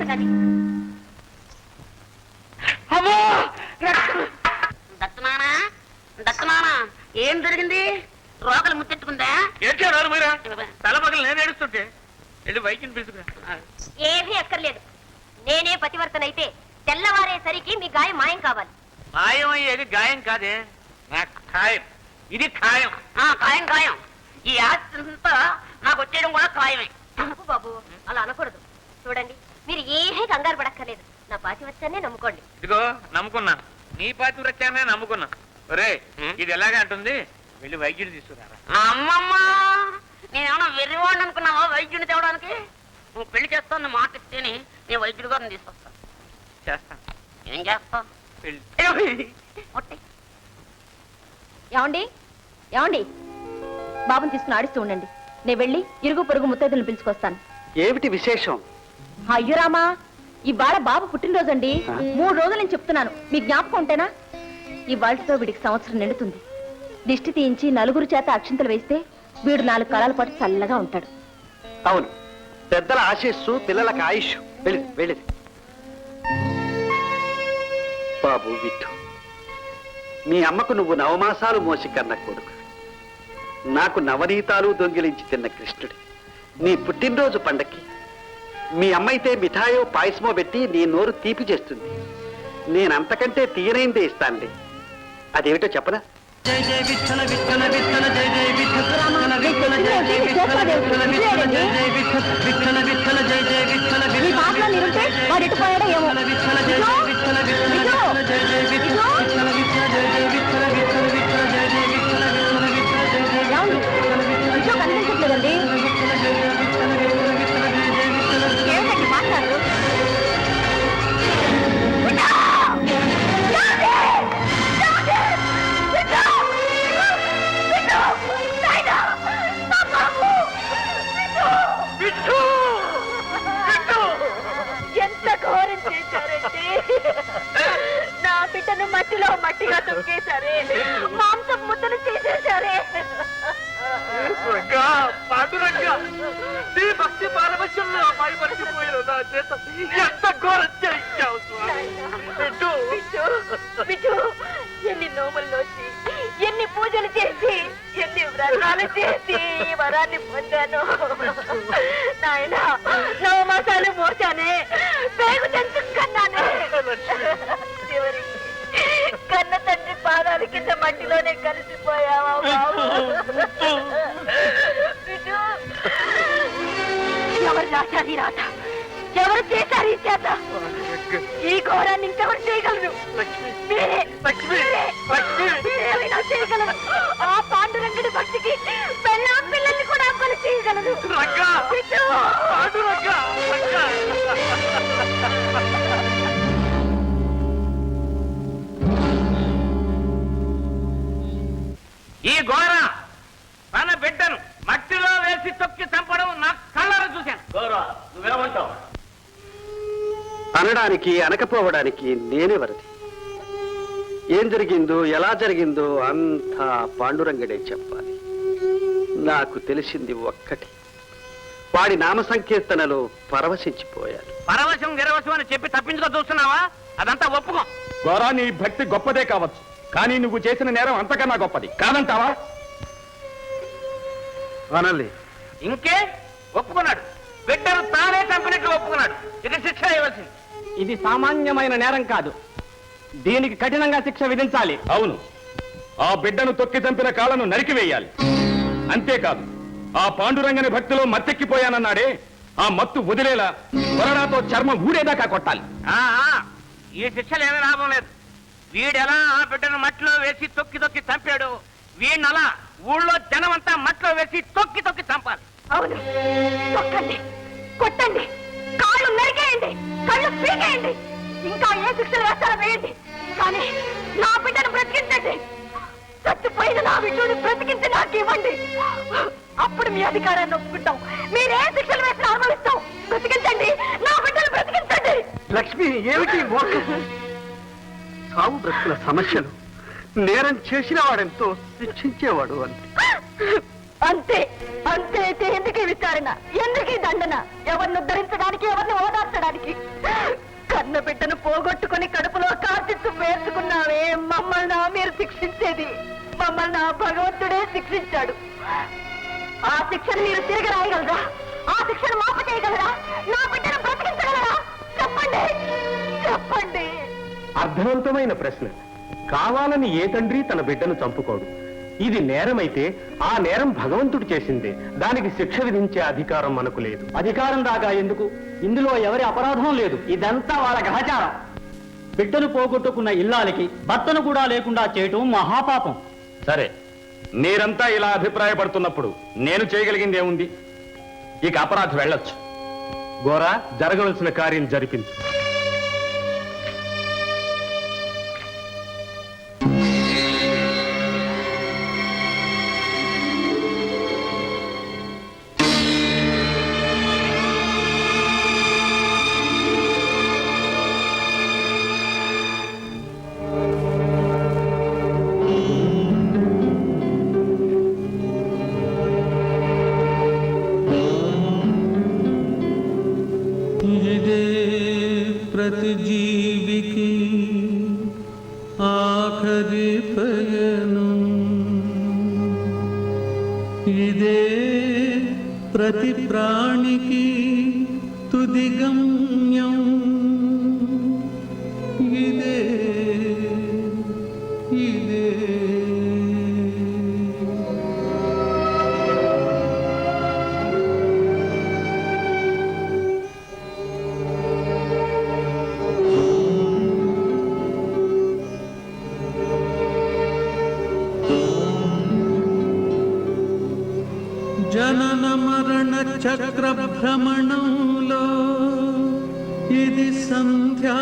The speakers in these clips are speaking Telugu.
చూడండి. దత్తమానా ఏం జరిగింది? రోగలు ముత్తెట్టుకుందా? తల పగలు నేను ఏడుస్తుంటే వెళ్ళి వైద్యుని పిలుచుకురా. ఏమీ అక్కర్లేదు. నేనే పతివర్తనైతే తెల్లవారేసరికి మీ గాయం మాయం కావాలి. మాయం అయ్యేది గాయం కాదే, నాకు ఖాయం. ఇది ఖాయం. ఖాయం ఖాయం. ఈ ఆస్తంతా నాకు వచ్చేయడం కూడా ఖాయమే. బాబు అలా అనకూడదు. చూడండి, మీరు ఏమీ కంగారు పడక్కర్లేదు. నా పాతివత్యాన్నే నమ్ముకోండి. ఇదిగో నమ్ముకున్నాను, నీ పాతివ్రత్యాన్నే నమ్ముకున్నా. ఒరే, ఇది ఎలాగా అంటుంది, వెళ్ళి వైద్యుడు తీసుకురారా. అమ్మమ్మ, నేనేమన్నా వెర్రివాడిని అనుకున్నావా వైద్యుడిని తేవడానికి? నువ్వు పెళ్లి చేస్తాను మాట ఇస్తేనే నేను వైద్యుడి గారిని తీసుకొస్తాను. చేస్తాను. ఏం చేస్తావు? పెళ్లి. ఏమండి ఏమండి, బాబుని తీసుకుని ఆడిస్తూ ఉండండి. నేను వెళ్ళి ఇరుగు పొరుగు ముత్తైదులను పిలుచుకొస్తాను. ఏమిటి విశేషం? అయ్యో రామా, ఇవాళ బాబు పుట్టినరోజండి. 3 రోజులు నేను చెప్తున్నాను, మీ జ్ఞాపకం ఉంటేనా? ఇవాళతో వీడికి సంవత్సరం నిండుతుంది. దిష్టి తీయించి నలుగురు చేత అక్షింతలు వేస్తే వీడు 4 కాలాల పాటు చల్లగా ఉంటాడు. అవును, పెద్దల ఆశీస్సు పిల్లలకు ఆయుష్. వెళ్ళేది బాబు విట్టు, మీ అమ్మకు నువ్వు 9 మాసాలు మోసి కన్న కొడుకు, నాకు నవనీతాలు దొంగిలించి తిన్న కృష్ణుడి. నీ పుట్టినరోజు పండక్కి మీ అమ్మైతే మిఠాయో పాయసమో పెట్టి నీ నోరు తీపి చేస్తుంది. నేనంతకంటే తీయనైందే ఇస్తానులే. అదేమిటో చెప్పనా? జై జై విఠల విఠల విఠల జై జై విఠల విఠల జై జై విఠల విఠల విఠల జై జై విఠల విఠల విఠల జై జై విఠల విఠల వాడెట్టుపోయాడో ఏమో. విఠల జై జై విఠల విఠల జై జై విఠల విఠల విఠల జై జై విఠల విఠల విఠల జై జై విఠల విఠల విఠల జై జై విఠల కనిపించట్లేదండి. ఏమిటండి మాట్లాడు? ఎంత ఘోరం చేశారంటే, నా బిడ్డను మట్టిలో మట్టిగా తొక్కేశారే, మాంసం ముద్దలు చేసేశారే. నీ భక్తి పారవశ్యంలో అమ్మాయి మర్చిపోయారు. నా చేత ఎంత ఘోరం చేయించావు. బిడ్డు, ఎన్ని నోములు నోచి, ఎన్ని పూజలు చేసి, ఎన్ని వ్రతాలు చేసి ఈ వరాన్ని పొందాను. నాయన 9 మాసాలు మోసానే, పేగు తెంచుకున్నానే. చివరికి కన్న తండ్రి పాదాల కింద మట్టిలోనే కలిసిపోయావా బాబు? బిడ్డు, ఎవరు రాశారు ఈ రాత? ఎవరు చేశారు ఈ చేత? ఈ ఘోరాన్ని ఇంకెవరు చేయగలరు? మీరేమైనా చేయగలరు. ఆ పాండురంగుడి భక్తికి పెళ్ళా పిల్లల్ని కూడా అప్పలు చేయగలరు. ఈ ఘోర తన బిడ్డను మట్టిలో వేసి తొక్కి చంపడం నా కళ్ళను చూశాను. ఘోర, నువ్వేమంటావు? అనడానికి అనకపోవడానికి నేనే వరది. ఏం జరిగిందో ఎలా జరిగిందో అంతా పాండురంగడే చెప్పాలి. నాకు తెలిసింది ఒక్కటి, వాడి నామ సంకీర్తనలో పరవశించిపోయాను. పరవశం గిరవశం అని చెప్పి తప్పించుకో చూస్తున్నావా? అదంతా ఒప్పుకో. గౌరా, నీ భక్తి గొప్పదే కావచ్చు, కానీ నువ్వు చేసిన నేరం అంతకన్నా గొప్పది కాదంటావా? అనలే. ఇంకే ఒప్పుకున్నాడు. బిడ్డను తానే చంపినట్లు ఒప్పుకున్నాడు. ఇది శిక్ష ఇవ్వాల్సింది. ఇది సామాన్యమైన నేరం కాదు, దీనికి కఠినంగా శిక్ష విధించాలి. అవును, ఆ బిడ్డను తొక్కి చంపిన కాళ్ళను నరికివేయాలి. అంతేకాదు, ఆ పాండురంగని భక్తిలో మత్తెక్కిపోయానన్నాడే, ఆ మత్తు వదిలేలా కొరడాతో చర్మం ఊడేదాకా కొట్టాలి. ఈ శిక్షలేమీ లాభం లేదు. వీడెలా ఆ బిడ్డను మట్టిలో వేసి తొక్కి తొక్కి చంపాడు, వీడినలా ఊళ్ళో జనమంతా మట్టిలో వేసి తొక్కి తొక్కి చంపాలి. అవును, తొక్కండి, కొట్టండి, కాళ్ళు నరికేయండి, కళ్ళు పీకేయండి, ఇంకా ఏ శిక్షలు వేస్తారో వేయండి, కానీ నా బిడ్డను బ్రతికించండి. చచ్చిపోయిన నా బిడ్డను బ్రతికించి నాకు ఇవ్వండి. అప్పుడు మీ అధికారాన్ని ఒప్పుకుంటాం. మీరే శిక్షలు వేసిన అనుభవిస్తాం. బ్రతికించండి, నా బిడ్డను బ్రతికించండి. లక్ష్మి, ఏమిటి సాగు బ్రతుకుల సమస్యలు? నేరం చేసిన వాడెంతో శిక్షించేవాడు అంతే. అంతే అంతే. ఎందుకు విచారణ, ఎందుకు దండన? ఎవరిని ఉద్ధరించడానికి, ఎవరిని ఓదార్చడానికి? మమ్మల్ని ఆ భగవంతుడే శిక్షించాడు. ఆ శిక్షను మీరు తిరిగి రాయగలరా? ఆ శిక్షను మాపు చేయగలరా? నా బిడ్డను బ్రతికించగలరా? చెప్పండి, చెప్పండి. అర్థవంతమైన ప్రశ్న. కావాలని ఏ తండ్రి తన బిడ్డను చంపుకోడు. ఇది నేరమైతే ఆ నేరం భగవంతుడు చేసిందే. దానికి శిక్ష విధించే అధికారం మనకు లేదు. అధికారం దాకా ఎందుకు? ఇందులో ఎవరి అపరాధం లేదు. ఇదంతా వాళ్ళ గ్రహచారం. బిడ్డను పోగొట్టుకున్న ఇల్లాలకి భర్తను కూడా లేకుండా చేయటం మహాపాపం. సరే, మీరంతా ఇలా అభిప్రాయపడుతున్నప్పుడు నేను చేయగలిగింది ఏముంది? ఇక అపరాధి వెళ్ళొచ్చు. గోరా, జరగవలసిన కార్యం జరిపించు. ప్రతి జీవికి ఆఖరి పయనం, ఇదే ప్రతి ప్రాణికి తుది గమ్యం, ఇదే ఇదే జనన మరణ చక్ర భ్రమణంలో ఇది సంధ్యా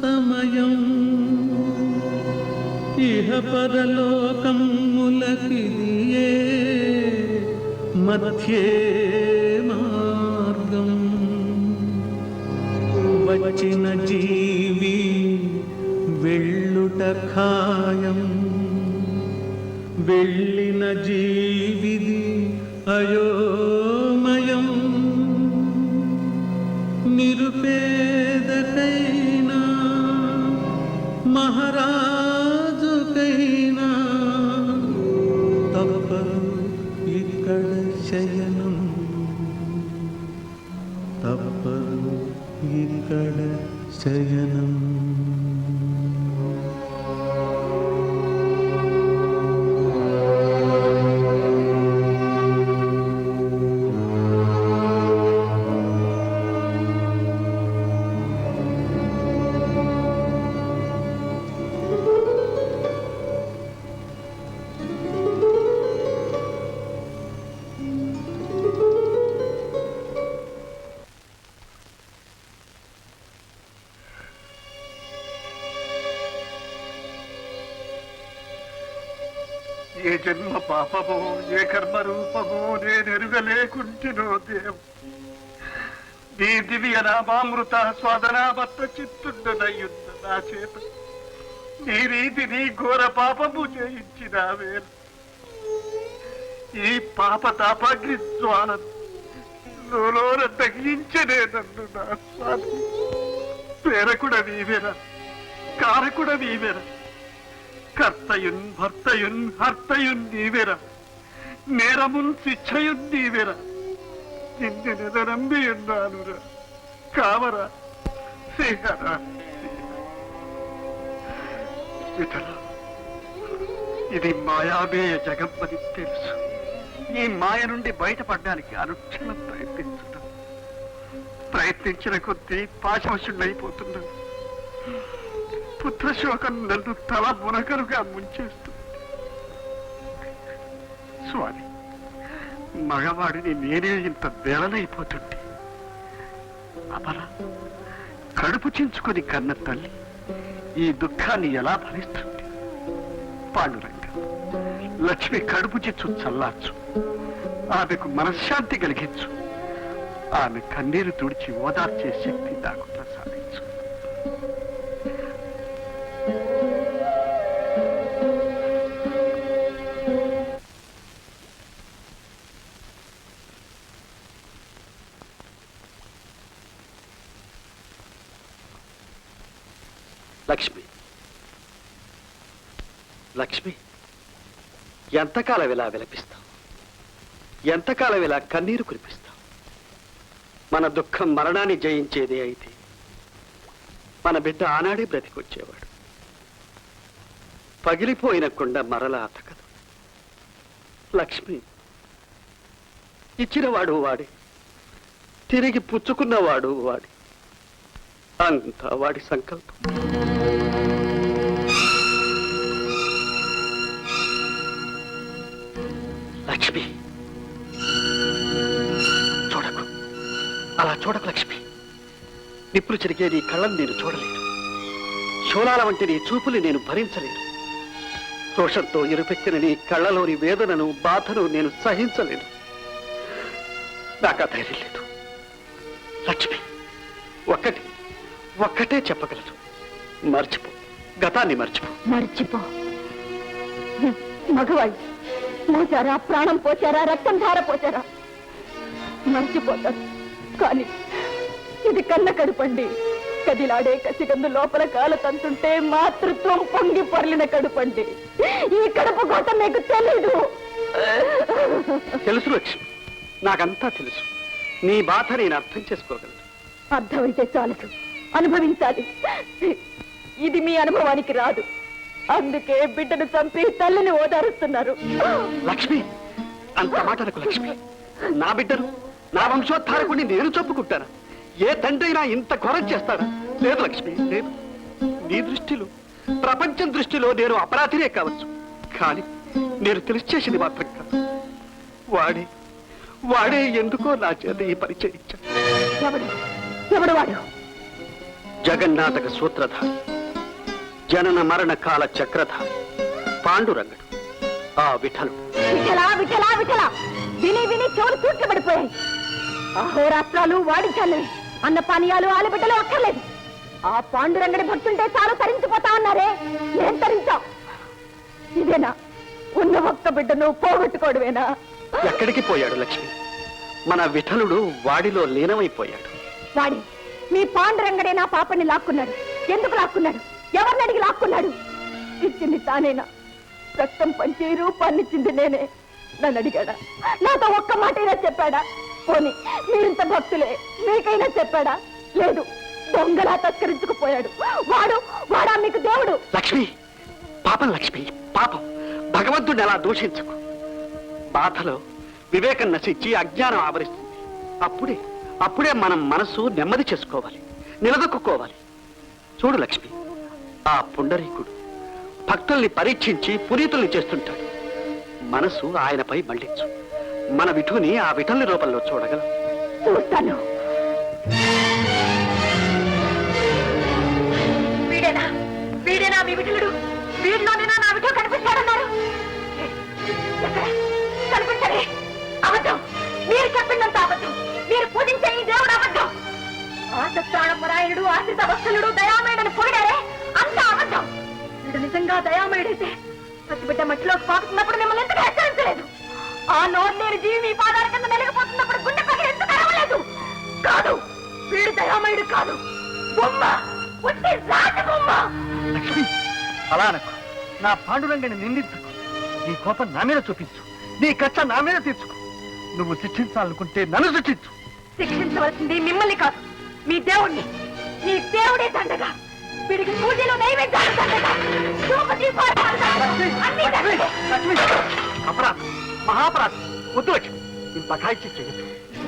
సమయం, ఇహ పరలోకములకిదియే మధ్యే మార్గం. వచ్చిన జీవి వెళ్ళుట ఖాయం, వెళ్ళిన జీవిది అయోమయం. నిరుపేదకైనా మహారాజుకైనా తప్పదు ఇక్కడ శయనం, తప్పదు ఇక్కడ శయనం. ఏ జన్మ పాపమో ఏ కర్మ రూపమో నేనెరుగలేకుంటినో దేవ్. నీ దివ్య నామామృత స్వాదనామత్త చిత్తుండనయ్యున్న నా చేత నీ రీతి నీ ఘోర పాపము చేయించిన వేళ ఈ పాప తాపాగ్ని జ్వాలను లోన తగ్గించనే నన్ను నా స్వామి. ప్రేరకుడ నీవేరా, కారకుడ నీవేరా, కర్తయున్ భర్తయున్ హర్తయున్ నీవేరా, నేరమున్ శిక్షయున్ నీవేరా. నిన్ను నమ్మి ఉన్నానురా, కావరా శ్రీహరా. విఠల, ఇది మాయామేయ జగమ్మని తెలుసు. ఈ మాయ నుండి బయటపడడానికి అనుక్షణం ప్రయత్నించిన కొద్దీ పాశవశుడైపోతున్నాను. పుత్రశోకం నన్ను తల మునకలుగా ముంచేస్తుంది. స్వామి, మగవాడిని నేనే ఇంత బేలనైపోతుంటే అమర కడుపు చించుకొని కన్న తల్లి ఈ దుఃఖాన్ని ఎలా భరిస్తుంది? పాండురంగ, లక్ష్మి కడుపు చిచ్చు చల్లార్చు, ఆమెకు మనశ్శాంతి కలిగించు, ఆమె కన్నీరు తుడిచి ఓదార్చే శక్తి నాకు ప్రసాదించు. లక్ష్మి, లక్ష్మి, ఎంతకాలం ఇలా విలపిస్తాం? ఎంతకాలం ఇలా కన్నీరు కురిపిస్తాం? మన దుఃఖం మరణాన్ని జయించేదే అయితే మన బిడ్డ ఆనాడే బ్రతికొచ్చేవాడు. పగిలిపోయిన కుండ మరలా అతకదు. లక్ష్మి ఇచ్చినవాడు వాడే, తిరిగి పుచ్చుకున్నవాడు వాడే. అంతా వాడి సంకల్పం. లక్ష్మి చూడకు, అలా చూడకు లక్ష్మి. నిప్పులు చెరిగే నీ కళ్ళను నేను చూడలేను. శూలాల వంటి నీ చూపులు నేను భరించలేను. రోషంతో ఎరుపెక్కిన నీ కళ్ళలోని వేదనను బాధను నేను సహించలేను. నాకు ఆ ధైర్యం లేదు. లక్ష్మి ఒక్కటే చెప్పగలదు. మర్చిపో, గతాన్ని మర్చిపో. మర్చిపో. మగవాళ్ళు మోసారా, ప్రాణం పోచారా, రక్తం ధార పోచారా, మర్చిపోతారు. కానీ ఇది కన్న కడుపండి. కదిలాడే కసిగందు లోపల కాల తంతుంటే మాతృత్వం పొంగి పొర్లిన కడుపండి. ఈ కడుపు కోత మీకు తెలీదు. తెలుసు లక్ష్మి, నాకంతా తెలుసు. నీ బాధ నేను అర్థం చేసుకోగలను. అర్థమైతే చాలదు, అనుభవించాలి. ఇది మీ అనుభవానికి రాదు. అందుకే బిడ్డను చంపి తల్లిని ఓదారుస్తున్నారు. లక్ష్మి, అంత మాటలకు లక్ష్మి. నా బిడ్డను, నా వంశోద్ధారకుడిని నేను చంపుకుంటాను. ఏ తండ్రి అయినా ఇంత ఘోరం చేస్తారా? లేదు లక్ష్మి, లేదు. నీ దృష్టిలో, ప్రపంచం దృష్టిలో నేను అపరాధినే కావచ్చు, కానీ నేను తెలిసి చేసింది మాత్రం కాదు. వాడే ఎందుకో నా చేత ఈ పని చేయించాడు. ఎవడు వాడు? జగన్నాటక సూత్రధారి, జనన మరణ కాల చక్రధారి పాండురంగడు, ఆ విఠలుడు. విఠలా విఠలా విఠలా విని విని చెవులు తూట్లు పడిపోయాయి. అహోరాత్రాలు వాడించాలి. అన్న పానీయాలు ఆలబిడ్డలు అక్కర్లేదు. ఆ పాండురంగడి భక్తుంటే చాలు తరించిపోతా ఉన్నారే, ఏం తరించాం? ఇదేనా ఉన్న ఒక్క బిడ్డను పోగొట్టుకోవడమేనా? ఎక్కడికి పోయాడు లక్ష్మి? మన విఠలుడు వాడిలో లీనమైపోయాడు. వాడి మీ పాండురంగడే నా పాపని లాక్కున్నాడు. ఎందుకు లాక్కున్నాడు? ఎవరిని అడిగి లాక్కున్నాడు? ఇచ్చింది తానేనా? రక్తం పంచి రూపాన్నిచ్చింది నేనే. నన్ను అడిగాడా? నాతో ఒక్క మాటైనా చెప్పాడా? పోనీ మీరింత భక్తులే, మీకైనా చెప్పాడా? లేదు. దొంగలా తస్కరించుకుపోయాడు. వాడా మీకు దేవుడు? లక్ష్మి, పాపం లక్ష్మి, పాపం. భగవంతుడిని ఎలా దూషించకు. బాధలో వివేకం నశించి అజ్ఞానం ఆవరిస్తుంది. అప్పుడే మనం మనసు నెమ్మది చేసుకోవాలి, నిలదొక్కుకోవాలి. చూడు లక్ష్మి, ఆ పుండరీకుడు భక్తుల్ని పరీక్షించి పునీతుల్ని చేస్తుంటాడు. మనసు ఆయనపై మళ్లించు. మన విఠుని ఆ విఠల్ని రూపంలో చూడగలం. చూస్తాను. వీడేనా మీ విఠలుడు? వీడిలోనేనా నా విఠు కనిపిస్తాడన్నారు? కనిపించడే. అబద్ధం. మీరు చెప్పిందంత అబద్ధం. మీరు పూజించే ఈ దేవుడు అబద్ధం. ఆసత్రాణపరాయణుడు, ఆశ్రిత వత్సలుడు, దయామయుడని పొగిడారే, అంత అబద్ధం. వీడు నిజంగా దయామయుడైతే పసిబిడ్డ మట్టిలోకి పాకుతున్నప్పుడు మిమ్మల్ని ఎందుకు హెచ్చరించలేదు? ఆ నోరు లేని జీవి మీ పాదాల కింద నలిగిపోతున్నప్పుడు గుండె పగిలి ఎందుకు అరవలేదు? కాదు, వీడు దయామయుడు కాదు, బొమ్మ. పుట్టి రాజ బొమ్మ. లక్ష్మి, అలా అనకు. నా పాండురంగని నిందించకు. నీ కోపం నా మీద చూపించు, నీ కచ్చ నా మీద తీర్చుకో. నువ్వు శిక్షించాలనుకుంటే నన్ను శిక్షించు. శిక్షించవలసింది మిమ్మల్ని కాదు, మీ దేవుణ్ణి. ఈ దేవుడే దండగా. వీడికి పూజలు నైవేద్యాలు దండగా. అపరాధం, మహాపరాధం. వద్దు లక్ష్మి, ఇంత కాయిచ్చి చెయ్యదు.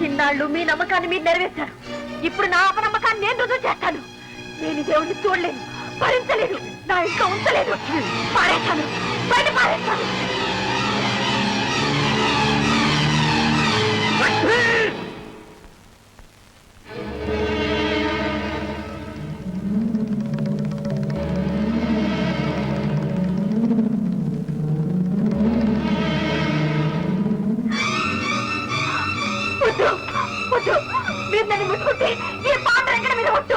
ఇన్నాళ్ళు మీ నమ్మకాన్ని మీరు నెరవేర్చారు. ఇప్పుడు నా అపనమ్మకాన్ని నేను రుజువు చేస్తాను. నేను దేవుణ్ణి చూడలేను, భరించలేదు, నా ఇంట్లో ఉంచలేదు. పారేశాను, బయట పారేశాను. మీరు నన్ను ముట్టుకుంటే ఈ పాండురంగడి మీద ఒట్టు.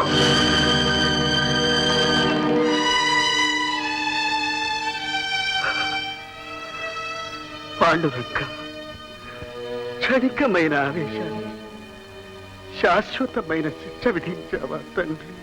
పాండురంగ, క్షణికమైన ఆవేశాన్ని శాశ్వతమైన శిక్ష విధించావా తండ్రి?